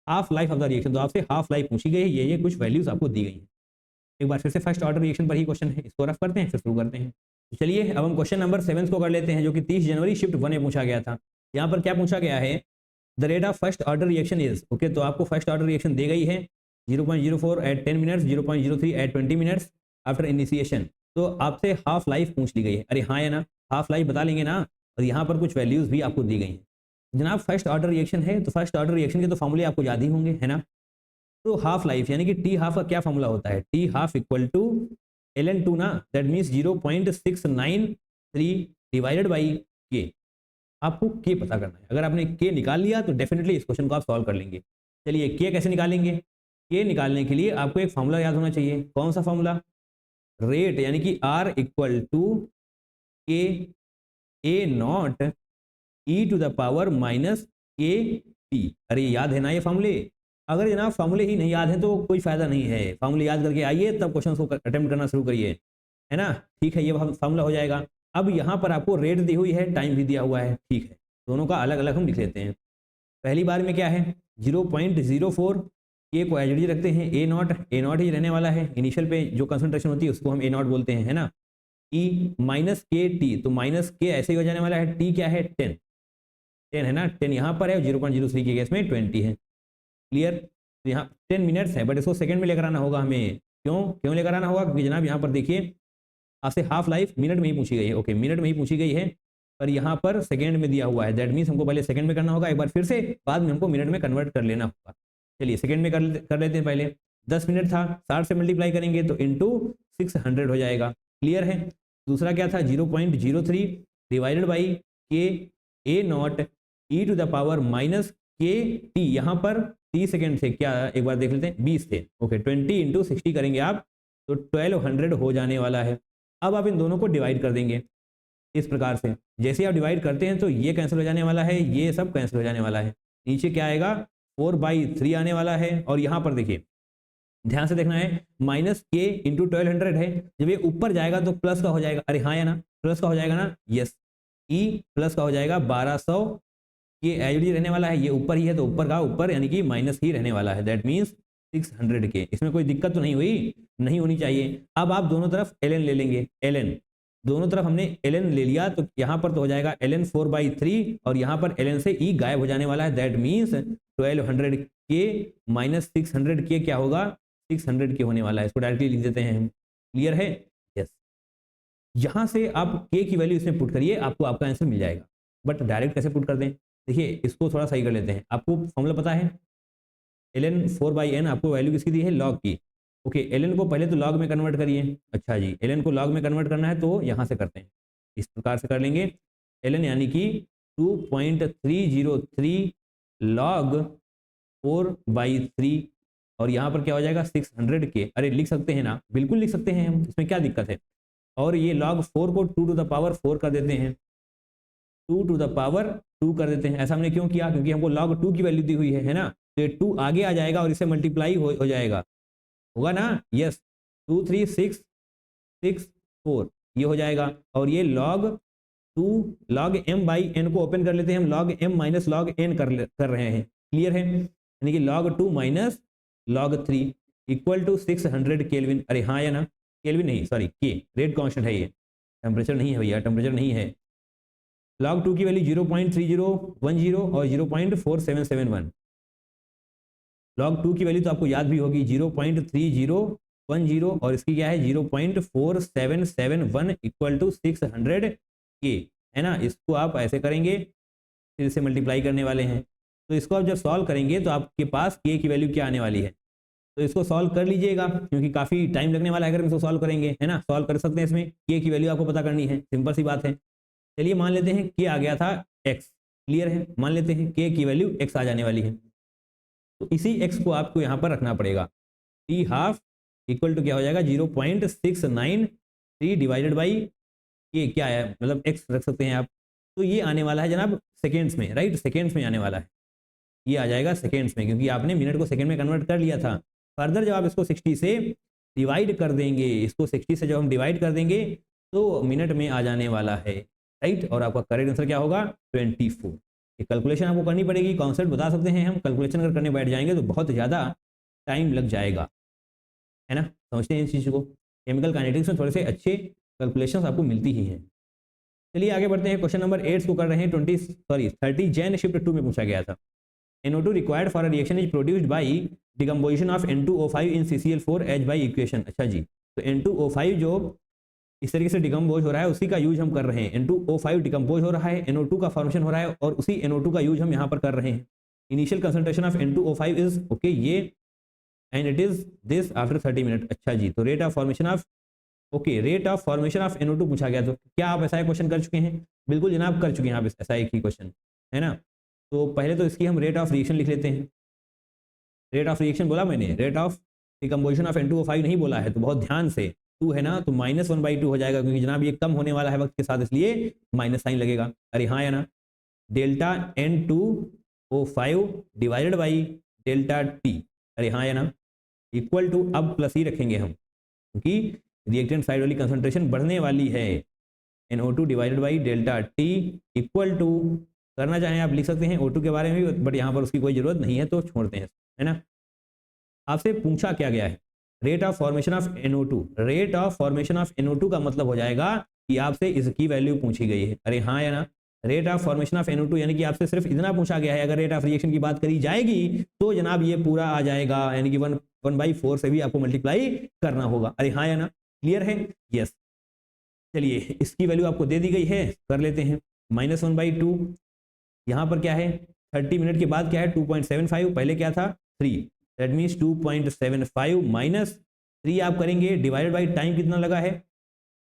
half life of the reaction, तो आपसे हाफ लाइफ पूछी गई है, ये कुछ वैल्यूज आपको दी गई हैं। एक बार फिर से फर्स्ट ऑर्डर रिएक्शन पर ही क्वेश्चन है, इसको रफ करते हैं फिर शुरू करते हैं। तो चलिए अब हम क्वेश्चन नंबर 7 को कर लेते हैं, जो कि 30 जनवरी शिफ्ट 1 में पूछा गया था। यहाँ पर क्या पूछा गया है, the rate of first order reaction is okay, तो आपको फर्स्ट ऑर्डर रिएक्शन दी गई है 0.04 at 10 minutes, 0.03 at 20 minutes after initiation. तो आपसे हाफ लाइफ पूछ ली गई है। अरे हाँ या ना, हाफ लाइफ बता लेंगे ना, और यहाँ पर कुछ वैल्यूज भी आपको दी गई हैं। जनाब फर्स्ट ऑर्डर रिएक्शन है, तो फर्स्ट ऑर्डर रिएक्शन के तो फॉर्मूले आपको याद ही होंगे, है ना। तो हाफ लाइफ यानी कि टी हाफ का क्या फॉर्मूला होता है, T half equal to ln2 ना, दैट मीन्स 0.693 डिवाइडेड बाई के। आपको के पता करना है, अगर आपने के निकाल लिया तो डेफिनेटली इस क्वेश्चन को आप सॉल्व कर लेंगे। चलिए के कैसे निकालेंगे, के निकालने के लिए आपको एक फॉर्मूला याद होना चाहिए। कौन सा फॉर्मूला, रेट यानी कि R equal to K A naught E to the power minus K T. अरे याद है ना ये फॉर्मूले, अगर जनाब फॉर्मूले ही नहीं याद है तो कोई फायदा नहीं है। फॉर्मूले याद करके आइए, तब क्वेश्चन को अटेम्प्ट करना शुरू करिए, है ना। ठीक है, ये फॉर्मूला हो जाएगा। अब यहाँ पर आपको रेट दी हुई है, टाइम भी दिया हुआ है, ठीक है, दोनों का अलग अलग हम लिख लेते हैं। पहली बार में क्या है 0.04, ए को एज रखते हैं, ए नॉट ही रहने वाला है, इनिशियल पे जो कंसंट्रेशन होती है उसको हम ए नॉट बोलते हैं, है ना। ई माइनस के टी, तो माइनस के ऐसे ही हो जाने वाला है, टी क्या है 10 है ना, 10 यहाँ पर है, 0.03 के केस में 20 है। क्लियर, तो यहाँ 10 मिनट्स है, बट इसको सेकंड में लेकर आना होगा हमें। क्यों लेकर आना होगा, क्योंकि जनाब यहाँ पर देखिए आपसे हाफ लाइफ मिनट में ही पूछी गई है। ओके, मिनट में ही पूछी गई है, पर यहाँ पर सेकंड में दिया हुआ है, दैट मीन्स हमको पहले सेकंड में करना होगा, एक बार फिर से बाद में हमको मिनट में कन्वर्ट कर लेना होगा। चलिए सेकंड में कर लेते हैं। पहले 10 मिनट था, 60 से मल्टीप्लाई करेंगे तो इंटू 600 हो जाएगा। क्लियर है। दूसरा क्या था 0.03 divided by K A naught E to the power minus K T, यहाँ पर 30 सेकेंड थे क्या, एक बार देख लेते हैं, 20 थे। ओके, 20 इंटू 60 करेंगे आप तो 1200 हो जाने वाला है। अब आप इन दोनों को डिवाइड कर देंगे इस प्रकार से, जैसे आप डिवाइड करते हैं तो ये कैंसिल हो जाने वाला है, ये सब कैंसिल हो जाने वाला है, नीचे क्या आएगा 4/3 आने वाला है। और यहाँ पर देखिए ध्यान से देखना है, माइनस के इंटू 1200 है, जब ये ऊपर जाएगा तो प्लस का हो जाएगा। अरे हाँ या ना, प्लस का हो जाएगा ना, यस, ई प्लस का हो जाएगा 1200, ये एच रहने वाला है, ये ऊपर ही है तो ऊपर का ऊपर यानी कि माइनस ही रहने वाला है, दैट मीन्स 600 के। इसमें कोई दिक्कत तो नहीं हुई, नहीं होनी चाहिए। अब आप दोनों तरफ ln ले लेंगे, ln दोनों तरफ हमने ln ले लिया तो यहाँ पर तो हो जाएगा ln 4/3 और यहाँ पर ln से e गायब हो जाने वाला है, दैट मीन्स 1200 के माइनस 600 के क्या होगा, 600 के होने वाला है। इसको डायरेक्टली लिख देते हैं हम। क्लियर है? यस। यहाँ से आप के की वैल्यू इसमें पुट करिए, आपको आपका आंसर मिल जाएगा। बट डायरेक्ट कैसे पुट कर दें, देखिए इसको थोड़ा सही कर लेते हैं। आपको फॉर्मूला पता है, ln 4/n आपको वैल्यू किसकी दी है, लॉग की। ओके, ln को पहले तो लॉग में कन्वर्ट करिए। अच्छा जी, ln को लॉग में कन्वर्ट करना है तो यहाँ से करते हैं, इस प्रकार से कर लेंगे। ln यानी कि 2.303 लॉग 4/3 और यहाँ पर क्या हो जाएगा 600 के। अरे लिख सकते हैं ना, बिल्कुल लिख सकते हैं हम, इसमें क्या दिक्कत है। और ये log 4 को 2 to the power 4 कर देते हैं, 2 to the power 2 कर देते हैं। ऐसा हमने क्यों किया, क्योंकि हमको log 2 की वैल्यू दी हुई है ना, तो ये 2 आगे आ जाएगा और इससे मल्टीप्लाई हो जाएगा, होगा ना। यस, 2 3 6 6 4 ये हो जाएगा। और ये log 2 log m/n को ओपन कर लेते हैं हम, log m minus log n कर रहे हैं। क्लियर है? यानी कि log 2 minus log 3 equal to 600 kelvin. अरे हाँ या ना, केल्विन नहीं सॉरी के, रेट कांस्टेंट है ये, टेम्परेचर नहीं है भैया, टेम्परेचर नहीं है। log 2 की वैल्यू 0.3010 और 0.4771। log 2 की वैल्यू तो आपको याद भी होगी 0.3010 और इसकी क्या है 0.4771 इक्वल टू 600 के, है ना। इसको आप ऐसे करेंगे, फिर इसे मल्टीप्लाई करने वाले हैं। तो इसको आप जब सॉल्व करेंगे तो आपके पास के की वैल्यू क्या आने वाली है, तो इसको सॉल्व कर लीजिएगा क्योंकि काफ़ी टाइम लगने वाला है अगर हम इसको सॉल्व करेंगे, है ना। सॉल्व कर सकते हैं, इसमें के की वैल्यू आपको पता करनी है, सिंपल सी बात है। चलिए मान लेते हैं के आ गया था x। क्लियर है? मान लेते हैं के की वैल्यू x आ जाने वाली है, तो इसी x को आपको यहाँ पर रखना पड़ेगा। t हाफ इक्वल टू क्या हो जाएगा 0.693 डिवाइडेड बाई के, क्या है मतलब x रख सकते हैं आप। तो ये आने वाला है जनाब सेकेंड्स में, राइट, सेकेंड्स में आने वाला है, ये आ जाएगा सेकेंड्स में, क्योंकि आपने मिनट को सेकेंड में कन्वर्ट कर लिया था। फर्दर जब आप इसको 60 से डिवाइड कर देंगे, इसको 60 से जब हम डिवाइड कर देंगे तो मिनट में आ जाने वाला है, राइट। और आपका करेक्ट आंसर क्या होगा 24। ये कैलकुलेशन आपको करनी पड़ेगी, कॉन्सेप्ट बता सकते हैं हम, कैलकुलेशन अगर करने बैठ जाएंगे तो बहुत ज़्यादा टाइम लग जाएगा, है ना। समझते हैं इस चीज़ को, केमिकल काइनेटिक्स में थोड़े से अच्छे कैलकुलेशंस आपको मिलती ही हैं। चलिए आगे बढ़ते हैं, क्वेश्चन नंबर 8 को कर रहे हैं। 30 जैन शिफ्ट 2 में पूछा गया था। NO2 required for a reaction is produced by decomposition of N2O5 in CCl4 as by equation। अच्छा जी, तो N2O5 जो इस तरीके से डिकम्पोज हो रहा है उसी का यूज हम कर रहे हैं। N2O5 डिकम्पोज हो रहा है, NO2 का फॉर्मेशन हो रहा है और उसी NO2 का यूज हम यहाँ पर कर रहे हैं। Initial concentration of N2O5 is okay ये and it is this after 30 minute. अच्छा जी, तो rate of formation of rate of formation of NO2 पूछा गया। तो क्या आप ऐसा क्वेश्चन कर चुके हैं? बिल्कुल जनाब कर चुके हैं आप ऐसा एक ही क्वेश्चन, है ना। तो पहले तो इसकी हम रेट ऑफ रिएक्शन लिख लेते हैं। रेट ऑफ रिएक्शन बोला मैंने, rate of decomposition of N2O5 नहीं बोला है, तो बहुत ध्यान से, 2 है ना तो -1/2 हो जाएगा, क्योंकि जनाब ये कम होने वाला है वक्त के साथ, इसलिए माइनस साइन लगेगा। अरे हाँ या ना, delta N2O5 divided by delta T, अरे हाँ या ना, इक्वल टू, अब प्लस ही रखेंगे हम क्योंकि रिएक्टेंट साइड वाली कंसंट्रेशन बढ़ने वाली है। NO2 divided by delta T equal to, करना चाहें आप लिख सकते हैं O2 के बारे में भी, बट यहाँ पर उसकी कोई जरूरत नहीं है तो छोड़ते हैं, है ना। आपसे पूछा क्या गया है, rate of formation of NO2। Rate of formation of NO2 का मतलब हो जाएगा कि आपसे इसकी वैल्यू पूछी गई है। अरे हाँ या ना, rate of formation of NO2 यानी कि आपसे सिर्फ इतना पूछा गया है। अगर रेट ऑफ रिएक्शन की बात करी जाएगी तो जनाब ये पूरा आ जाएगा, यानी कि 1/4 से भी आपको मल्टीप्लाई करना होगा। अरे हाँ या ना, क्लियर है? यस। चलिए इसकी वैल्यू आपको दे दी गई है, कर लेते हैं -1/2। यहाँ पर क्या है 30 मिनट के बाद क्या है 2.75, पहले क्या था 3, दैट मीन्स 2.75 माइनस 3 आप करेंगे डिवाइडेड बाई टाइम कितना लगा है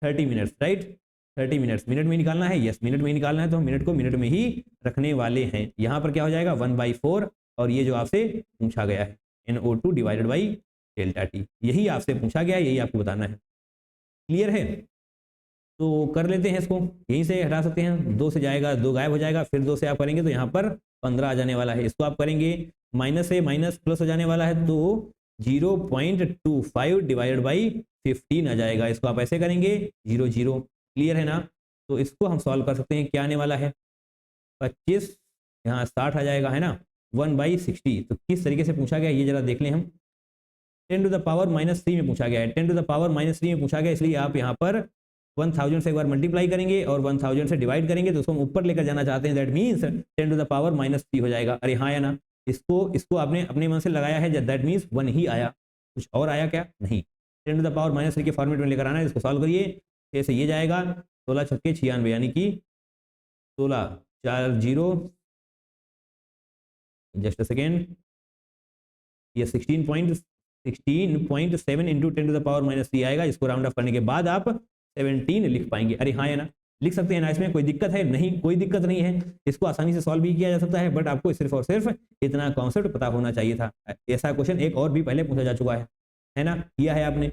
30 मिनट्स, राइट। 30 मिनट्स मिनट में निकालना है, यस मिनट में निकालना है, तो हम मिनट को मिनट में ही रखने वाले हैं। यहाँ पर क्या हो जाएगा 1/4 और ये जो आपसे पूछा गया है NO2 divided by delta T, यही आपसे पूछा गया है, यही आपको बताना है। क्लियर है? तो कर लेते हैं इसको, यहीं से हटा सकते हैं, 2 से जाएगा 2 गायब हो जाएगा, फिर 2 से आप करेंगे तो यहाँ पर 15 आ जाने वाला है। इसको आप करेंगे माइनस से माइनस प्लस हो जाने वाला है, तो 0.25 डिवाइडेड बाई 15 आ जाएगा। इसको आप ऐसे करेंगे 0 0। क्लियर है ना? तो इसको हम सॉल्व कर सकते हैं, क्या आने वाला है 25, यहाँ 60 आ जाएगा, है ना, 1/60। तो किस तरीके से पूछा गया ये जरा देख लें हम। 10 to the power -3 में पूछा गया है, 10 to the power -3 में पूछा गया, इसलिए आप यहाँ पर 1000 से एक बार मल्टीप्लाई करेंगे और 1000 से डिवाइड करेंगे, तो उसको हम ऊपर लेकर जाना चाहते हैं, that means 10 to the power -3 हो जाएगा। अरे हाँ या ना, इसको इसको आपने अपने मन से लगाया है, दैट मीन्स 1 ही आया, कुछ और आया क्या? नहीं। 10 टू द पावर -3 के फॉर्मेट में लेकर आना है, इसको सॉल्व करिए। 6 से ये जाएगा, 16 छक्के 96 यानी कि 16 4 0 जस्ट अ सेकेंड, ये 16.7 इंटू 10 टू द पावर -3 आएगा। इसको राउंड ऑफ करने के बाद आप 17 लिख पाएंगे। अरे हाँ है ना, लिख सकते हैं ना, इसमें कोई दिक्कत है? नहीं, कोई दिक्कत नहीं है, इसको आसानी से सॉल्व भी किया जा सकता है, बट आपको सिर्फ और सिर्फ इतना कॉन्सेप्ट पता होना चाहिए था। ऐसा क्वेश्चन एक और भी पहले पूछा जा चुका है ना, किया है आपने।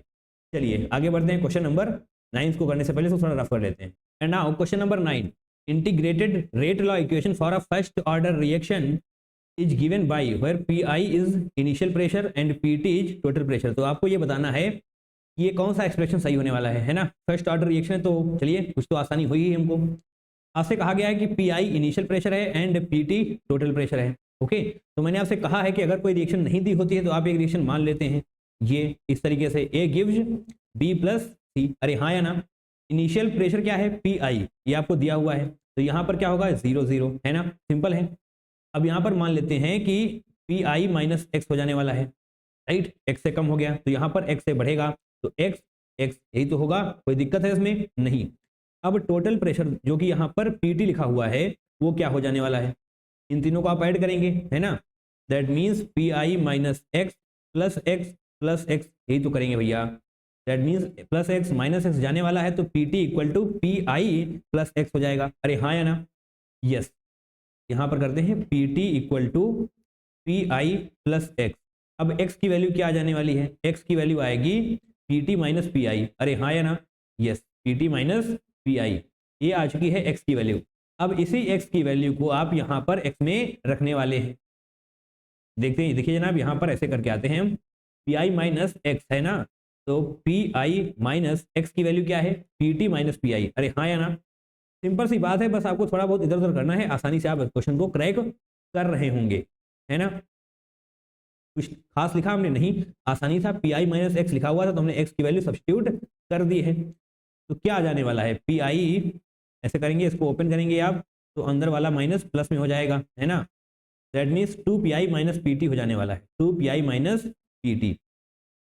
चलिए आगे बढ़ते हैं, क्वेश्चन नंबर 9 को करने से पहले इसको थोड़ा रफ कर लेते हैं। And now question number 9, integrated rate law equation for a first order reaction is given by where Pi is initial pressure and Pt is total pressure. तो आपको ये बताना है कि ये कौन सा एक्सप्रेशन सही होने वाला है ना। फर्स्ट ऑर्डर रिएक्शन है, तो चलिए कुछ तो आसानी हुई ही हमको। आपसे कहा गया है कि Pi इनिशियल प्रेशर है एंड Pt टोटल प्रेशर है। ओके, तो मैंने आपसे कहा है कि अगर कोई रिएक्शन नहीं दी होती है तो आप एक रिएक्शन मान लेते हैं, ये इस तरीके से A gives B plus C। अरे हाँ या ना, इनिशियल प्रेशर क्या है? Pi, ये आपको दिया हुआ है, तो यहाँ पर क्या होगा? 0 0 है ना, सिंपल है। अब यहाँ पर मान लेते हैं कि Pi माइनस एक्स हो जाने वाला है, राइट, एक्स से कम हो गया, तो यहाँ पर एक्स से बढ़ेगा, तो एक्स एक्स यही तो होगा, कोई दिक्कत है इसमें? नहीं। अब टोटल प्रेशर जो कि यहाँ पर Pt लिखा हुआ है, वो क्या हो जाने वाला है? इन तीनों को आप ऐड करेंगे, है ना, that means Pi minus x plus x, यही तो करेंगे भैया। That means plus x minus x जाने वाला है, तो Pt equal to Pi plus x हो जाएगा। अरे हाँ या ना, यस। यहाँ पर करते हैं Pt equal to Pi plus x. अब x की वैल्यू क्या आ जाने वाली है? x की वैल्यू आएगी Pt माइनस Pi। अरे हाँ या ना, यस, Pt माइनस Pi, ये आ चुकी है x की वैल्यू। अब इसी x की वैल्यू को आप यहाँ पर x में रखने वाले हैं। देखते हैं, देखिए जनाब, यहाँ पर ऐसे करके आते हैं हम, Pi माइनस एक्स है ना, तो Pi माइनस एक्स की वैल्यू क्या है? Pt minus Pi। अरे हाँ या ना, सिंपल सी बात है, बस आपको थोड़ा बहुत इधर उधर करना है, आसानी से आप क्वेश्चन को क्रैक कर रहे होंगे, है ना। कुछ खास लिखा हमने नहीं, आसानी था, Pi माइनस एक्स लिखा हुआ था तो हमने एक्स की वैल्यू सब्स्टिट्यूट कर दी है। तो क्या आ जाने वाला है? Pi, ऐसे करेंगे, इसको ओपन करेंगे आप, तो अंदर वाला माइनस प्लस में हो जाएगा, है ना, that means 2Pi minus Pt हो जाने वाला है, 2Pi माइनस Pt।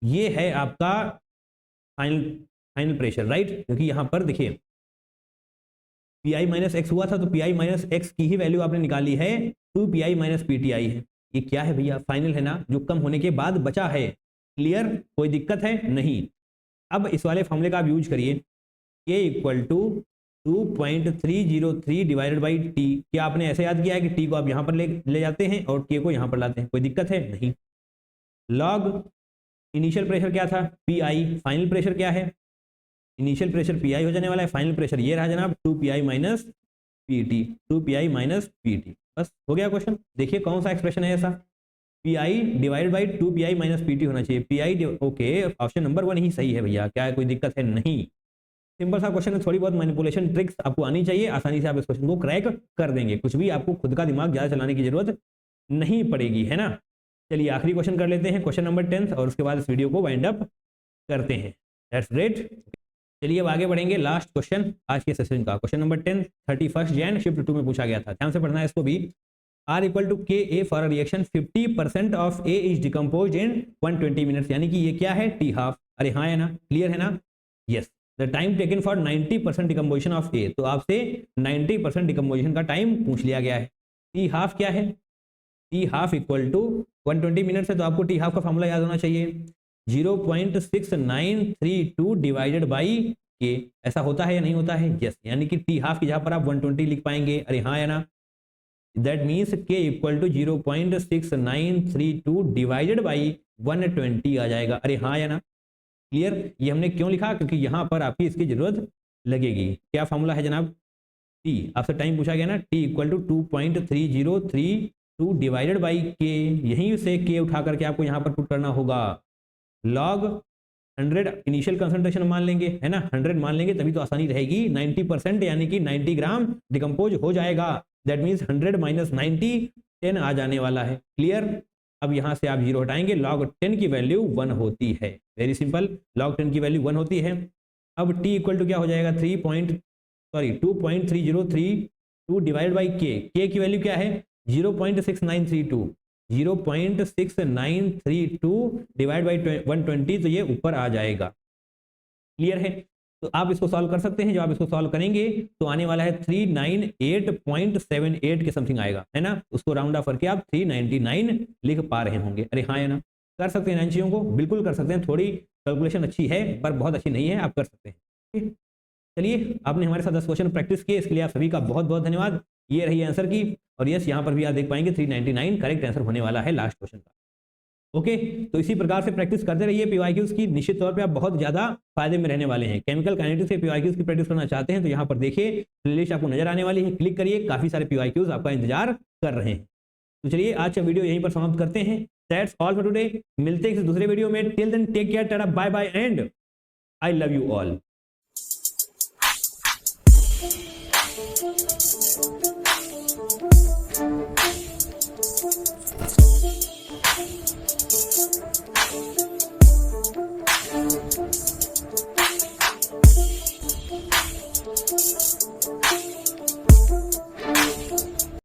ये है आपका फाइनल प्रेशर, राइट, क्योंकि यहाँ पर देखिए Pi माइनस एक्स हुआ था, तो Pi माइनस एक्स की ही वैल्यू आपने निकाली है, 2Pi माइनस Pt आई है। ये क्या है भैया? फाइनल है ना, जो कम होने के बाद बचा है। क्लियर, कोई दिक्कत है? नहीं। अब इस वाले फॉर्मूले का आप यूज करिए, K equal to 2.303 divided by T. क्या आपने ऐसे याद किया है कि टी को आप यहाँ पर ले जाते हैं और के को यहाँ पर लाते हैं? कोई दिक्कत है? नहीं। लॉग इनिशियल प्रेशर क्या था? Pi, फाइनल प्रेशर क्या है? इनिशियल प्रेशर Pi हो जाने वाला है, फाइनल प्रेशर ये रहा जनाब 2Pi minus Pt, 2Pi minus Pt। बस हो गया क्वेश्चन। देखिए कौन सा एक्सप्रेशन है ऐसा, Pi divide by 2Pi minus Pt होना चाहिए। Pi, ओके, ऑप्शन नंबर 1 ही सही है भैया, क्या है, कोई दिक्कत है? नहीं। सिंपल सा क्वेश्चन है, थोड़ी बहुत मैनिपुलेशन ट्रिक्स आपको आनी चाहिए, आसानी से आप इस क्वेश्चन को क्रैक कर देंगे, कुछ भी आपको खुद का दिमाग ज्यादा चलाने की जरूरत नहीं पड़ेगी, है ना। चलिए आखिरी क्वेश्चन कर लेते हैं, क्वेश्चन नंबर 10, और उसके बाद इस वीडियो को वाइंड अप करते हैं। That's great. चलिए अब आगे बढ़ेंगे, लास्ट क्वेश्चन आज के सेशन का, क्वेश्चन नंबर 10, 31 जैन शिफ्ट 2 में पूछा गया था, ध्यान से पढ़ना है इसको भी। R equal to K A for a reaction 50% of A is decompose in 120 minutes, यानी कि ये क्या है? T half. अरे हाँ है ना, क्लियर है ना, yes. The time taken for 90% decomposition of A, तो आपसे 90% डिकम्पोजिशन का टाइम पूछ लिया गया है। टी हाफ क्या है? T half equal to 120 minutes है, तो आपको टी हाफ का फॉर्मूला याद होना चाहिए, 0.6932 डिवाइडेड बाई के। ऐसा होता है या नहीं होता है? यस, यानी कि टी हाफ की जहां पर आप 120 लिख पाएंगे। अरे हाँ या ना, that means K equal to 0.6932 divided by 120 आ जाएगा। अरे हाँ या ना, क्लियर। ये हमने क्यों लिखा? क्योंकि यहां पर आपकी इसकी जरूरत लगेगी। क्या फॉर्मूला है जनाब? टी, आपसे टाइम पूछा गया ना, T equal to 2.3032 divided by K, यहीं से के उठा करके आपको यहां पर पुट करना होगा। लॉग 100 इनिशियल कंसंट्रेशन मान लेंगे, है ना, 100 मान लेंगे तभी तो आसानी रहेगी। 90% यानी कि 90 ग्राम डिकम्पोज हो जाएगा, दैट मीन्स 100 माइनस 90 10 आ जाने वाला है। क्लियर। अब यहां से आप 0 हटाएंगे, लॉग 10 की वैल्यू 1 होती है, वेरी सिंपल, लॉग 10 की वैल्यू 1 होती है। अब t इक्वल टू क्या हो जाएगा? 2.3032 डिवाइड बाई के की वैल्यू क्या है? 0.6932, 0.6932 डिवाइड बाई 120, तो ये ऊपर आ जाएगा। क्लियर है? तो आप इसको सॉल्व कर सकते हैं। जब आप इसको सॉल्व करेंगे तो आने वाला है 398.78 के समथिंग आएगा, है ना। उसको राउंड ऑफ करके आप 399 लिख पा रहे होंगे। अरे हाँ, है ना। कर सकते हैं इन चीज़ों को, बिल्कुल कर सकते हैं। थोड़ी कैलकुलेशन अच्छी है पर बहुत अच्छी नहीं है, आप कर सकते हैं। ठीक, चलिए, आपने हमारे साथ 10 क्वेश्चन प्रैक्टिस किए, इसके लिए आप सभी का बहुत बहुत धन्यवाद। ये रही आंसर की, और यस, यहाँ पर भी आप देख पाएंगे 399 करेक्ट आंसर होने वाला है लास्ट क्वेश्चन का। ओके, तो इसी प्रकार से प्रैक्टिस करते रहिए पीवाईक्यूज की। निश्चित तौर पे आप बहुत ज्यादा फायदे में रहने वाले हैं। केमिकल काइनेटिक्स से पीवाईक्यूज की प्रैक्टिस करना चाहते हैं तो यहाँ पर देखिए, प्लेलिस्ट आपको नजर आने वाली है, क्लिक करिए, काफी सारे पीवाईक्यूज आपका इंतजार कर रहे हैं। तो चलिए, आज का वीडियो यहीं पर समाप्त करते हैं। That's all for today. मिलते हैं दूसरे वीडियो में। Till then take care, tata, bye bye and I love you all.